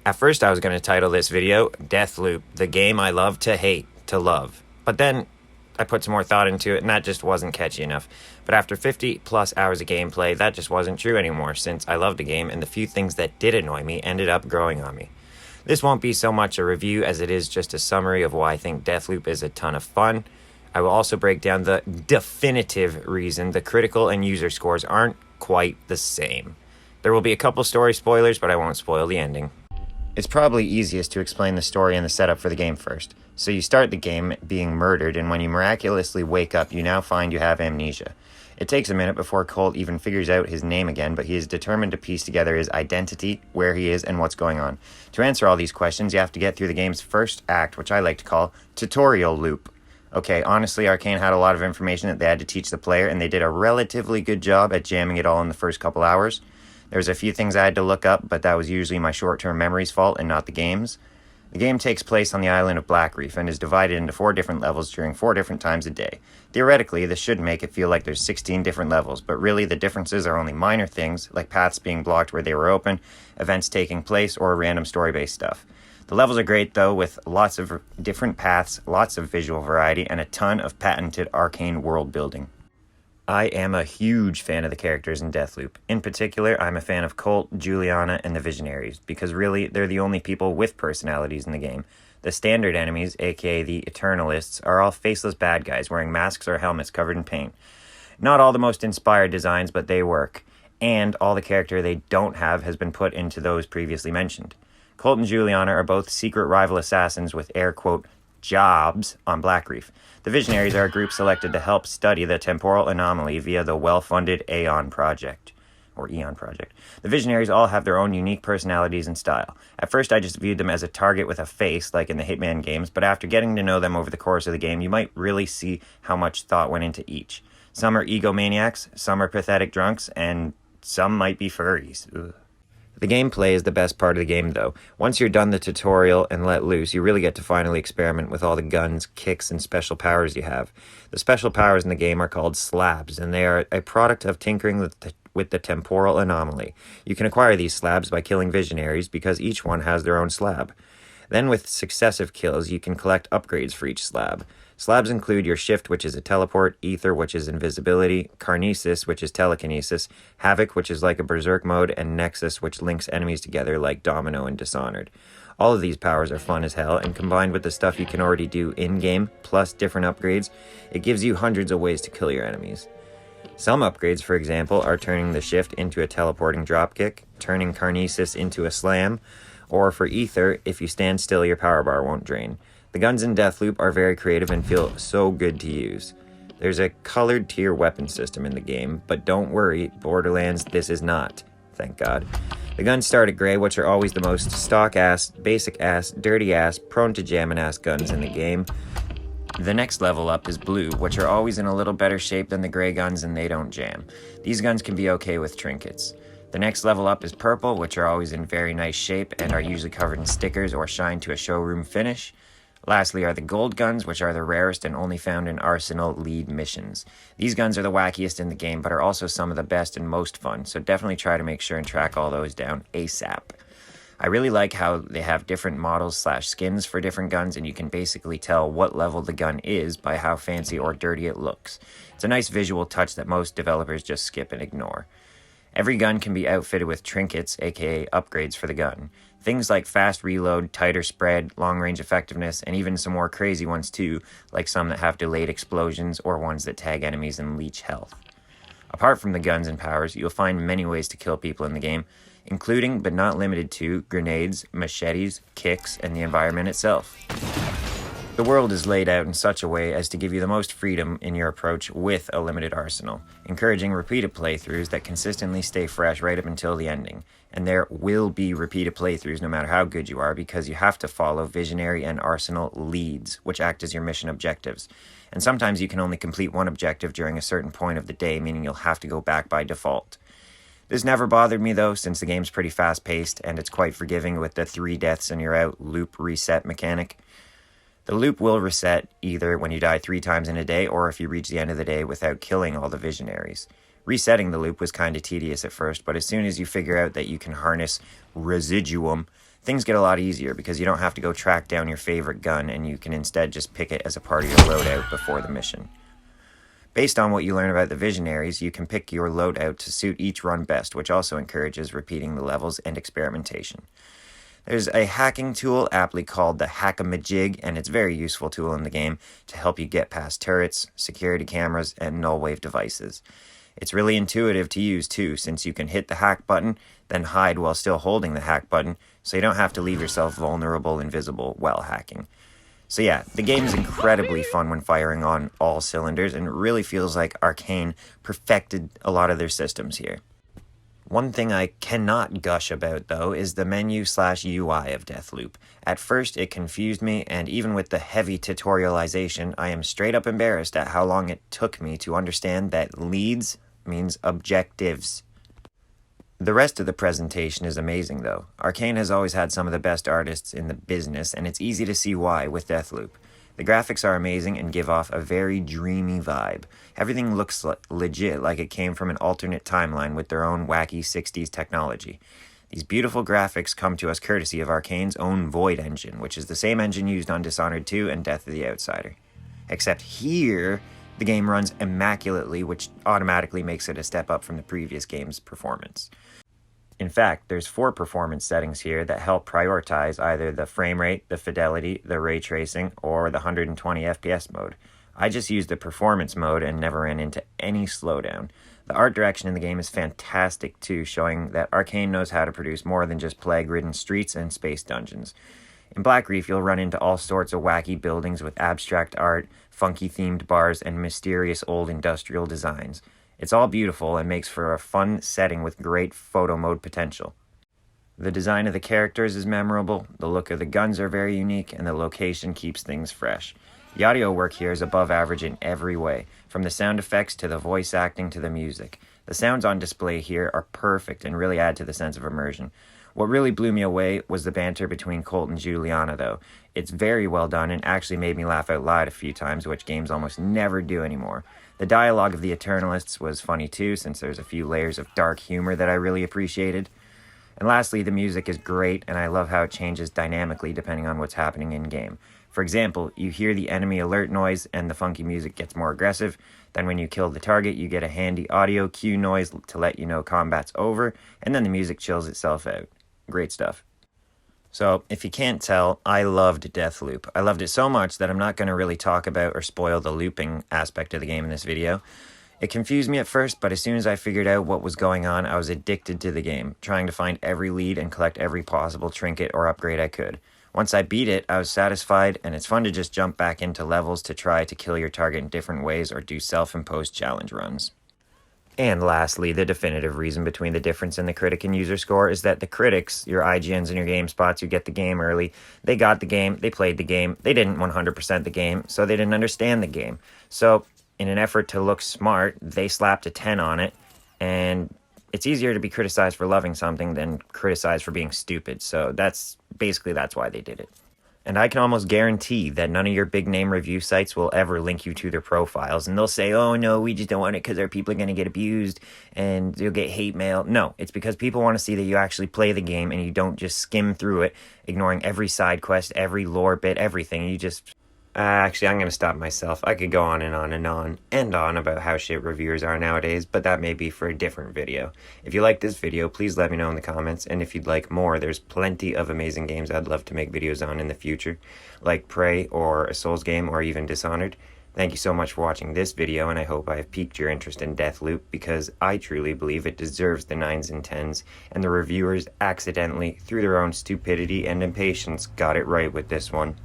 At first I was going to title this video, Deathloop, the game I love to hate to love. But then I put some more thought into it and that just wasn't catchy enough. But after 50 plus hours of gameplay, that just wasn't true anymore since I loved the game and the few things that did annoy me ended up growing on me. This won't be so much a review as it is just a summary of why I think Deathloop is a ton of fun. I will also break down the definitive reason the critical and user scores aren't quite the same. There will be a couple story spoilers, but I won't spoil the ending. It's probably easiest to explain the story and the setup for the game first. So you start the game being murdered, and when you miraculously wake up, you now find you have amnesia. It takes a minute before Colt even figures out his name again, but he is determined to piece together his identity, where he is, and what's going on. To answer all these questions, you have to get through the game's first act, which I like to call tutorial loop. Okay, honestly, Arkane had a lot of information that they had to teach the player, and they did a relatively good job at jamming it all in the first couple hours. There's a few things I had to look up, but that was usually my short-term memory's fault and not the game's. The game takes place on the island of Blackreef and is divided into 4 different levels during 4 different times a day. Theoretically, this should make it feel like there's 16 different levels, but really the differences are only minor things, like paths being blocked where they were open, events taking place, or random story-based stuff. The levels are great, though, with lots of different paths, lots of visual variety, and a ton of patented Arkane world building. I am a huge fan of the characters in Deathloop. In particular, I'm a fan of Colt, Juliana, and the Visionaries, because really, they're the only people with personalities in the game. The standard enemies, aka the Eternalists, are all faceless bad guys wearing masks or helmets covered in paint. Not all the most inspired designs, but they work. And all the character they don't have has been put into those previously mentioned. Colt and Juliana are both secret rival assassins with air quote, jobs on Blackreef. The Visionaries are a group selected to help study the temporal anomaly via the well-funded Eon Project. The Visionaries all have their own unique personalities and style. At first I just viewed them as a target with a face, like in the Hitman games, but after getting to know them over the course of the game, you might really see how much thought went into each. Some are egomaniacs, some are pathetic drunks, and some might be furries. Ugh. The gameplay is the best part of the game, though. Once you're done the tutorial and let loose, you really get to finally experiment with all the guns, kicks, and special powers you have. The special powers in the game are called slabs, and they are a product of tinkering with the temporal anomaly. You can acquire these slabs by killing Visionaries, because each one has their own slab. Then with successive kills, you can collect upgrades for each slab. Slabs include your Shift, which is a teleport, Ether, which is invisibility, Carnesis, which is telekinesis, Havoc, which is like a berserk mode, and Nexus, which links enemies together like Domino and Dishonored. All of these powers are fun as hell, and combined with the stuff you can already do in-game, plus different upgrades, it gives you hundreds of ways to kill your enemies. Some upgrades, for example, are turning the Shift into a teleporting dropkick, turning Carnesis into a slam, or for Ether, if you stand still, your power bar won't drain. The guns in Deathloop are very creative and feel so good to use. There's a colored tier weapon system in the game, but don't worry, Borderlands, this is not. Thank God. The guns start at gray, which are always the most stock-ass, basic-ass, dirty-ass, prone-to-jamming-ass guns in the game. The next level up is blue, which are always in a little better shape than the gray guns and they don't jam. These guns can be okay with trinkets. The next level up is purple, which are always in very nice shape and are usually covered in stickers or shine to a showroom finish. Lastly are the gold guns, which are the rarest and only found in Arsenal lead missions. These guns are the wackiest in the game, but are also some of the best and most fun, so definitely try to make sure and track all those down ASAP. I really like how they have different models/skins for different guns, and you can basically tell what level the gun is by how fancy or dirty it looks. It's a nice visual touch that most developers just skip and ignore. Every gun can be outfitted with trinkets, aka upgrades for the gun. Things like fast reload, tighter spread, long-range effectiveness, and even some more crazy ones too, like some that have delayed explosions or ones that tag enemies and leech health. Apart from the guns and powers, you'll find many ways to kill people in the game, including but not limited to grenades, machetes, kicks, and the environment itself. The world is laid out in such a way as to give you the most freedom in your approach with a limited arsenal, encouraging repeated playthroughs that consistently stay fresh right up until the ending. And there will be repeated playthroughs no matter how good you are, because you have to follow Visionary and Arsenal leads, which act as your mission objectives. And sometimes you can only complete one objective during a certain point of the day, meaning you'll have to go back by default. This never bothered me though, since the game's pretty fast-paced and it's quite forgiving with the 3 deaths and you're out loop reset mechanic. The loop will reset either when you die 3 times in a day or if you reach the end of the day without killing all the Visionaries. Resetting the loop was kind of tedious at first, but as soon as you figure out that you can harness Residuum, things get a lot easier because you don't have to go track down your favorite gun, and you can instead just pick it as a part of your loadout before the mission. Based on what you learn about the visionaries, you can pick your loadout to suit each run best, which also encourages repeating the levels and experimentation. There's a hacking tool aptly called the Hack-a-Majig, and it's a very useful tool in the game to help you get past turrets, security cameras, and null-wave devices. It's really intuitive to use too, since you can hit the hack button, then hide while still holding the hack button, so you don't have to leave yourself vulnerable and visible while hacking. So yeah, the game is incredibly fun when firing on all cylinders, and it really feels like Arkane perfected a lot of their systems here. One thing I cannot gush about, though, is the menu/UI of Deathloop. At first, it confused me, and even with the heavy tutorialization, I am straight up embarrassed at how long it took me to understand that leads means objectives. The rest of the presentation is amazing, though. Arkane has always had some of the best artists in the business, and it's easy to see why with Deathloop. The graphics are amazing and give off a very dreamy vibe. Everything looks legit, like it came from an alternate timeline with their own wacky 60s technology. These beautiful graphics come to us courtesy of Arkane's own Void engine, which is the same engine used on Dishonored 2 and Death of the Outsider. Except here, the game runs immaculately, which automatically makes it a step up from the previous game's performance. In fact, there's 4 performance settings here that help prioritize either the frame rate, the fidelity, the ray tracing, or the 120 FPS mode. I just used the performance mode and never ran into any slowdown. The art direction in the game is fantastic too, showing that Arkane knows how to produce more than just plague-ridden streets and space dungeons. In Black Reef, you'll run into all sorts of wacky buildings with abstract art, funky-themed bars, and mysterious old industrial designs. It's all beautiful and makes for a fun setting with great photo mode potential. The design of the characters is memorable, the look of the guns are very unique, and the location keeps things fresh. The audio work here is above average in every way, from the sound effects to the voice acting to the music. The sounds on display here are perfect and really add to the sense of immersion. What really blew me away was the banter between Colt and Juliana, though. It's very well done and actually made me laugh out loud a few times, which games almost never do anymore. The dialogue of the Eternalists was funny too, since there's a few layers of dark humor that I really appreciated. And lastly, the music is great, and I love how it changes dynamically depending on what's happening in-game. For example, you hear the enemy alert noise and the funky music gets more aggressive. Then when you kill the target, you get a handy audio cue noise to let you know combat's over, and then the music chills itself out. Great stuff. So, if you can't tell, I loved Deathloop. I loved it so much that I'm not going to really talk about or spoil the looping aspect of the game in this video. It confused me at first, but as soon as I figured out what was going on, I was addicted to the game, trying to find every lead and collect every possible trinket or upgrade I could. Once I beat it, I was satisfied, and it's fun to just jump back into levels to try to kill your target in different ways or do self-imposed challenge runs. And lastly, the definitive reason between the difference in the critic and user score is that the critics, your IGNs and your GameSpots who get the game early, they got the game, they played the game, they didn't 100% the game, so they didn't understand the game. So, in an effort to look smart, they slapped a 10 on it, and it's easier to be criticized for loving something than criticized for being stupid, so that's why they did it. And I can almost guarantee that none of your big name review sites will ever link you to their profiles. And they'll say, oh no, we just don't want it because our people are going to get abused and you'll get hate mail. No, it's because people want to see that you actually play the game and you don't just skim through it, ignoring every side quest, every lore bit, everything. You just... Actually, I'm going to stop myself. I could go on and on and on and on about how shit reviewers are nowadays, but that may be for a different video. If you like this video, please let me know in the comments, and if you'd like more, there's plenty of amazing games I'd love to make videos on in the future, like Prey or a Souls game or even Dishonored. Thank you so much for watching this video, and I hope I have piqued your interest in Deathloop, because I truly believe it deserves the 9s and 10s, and the reviewers accidentally, through their own stupidity and impatience, got it right with this one.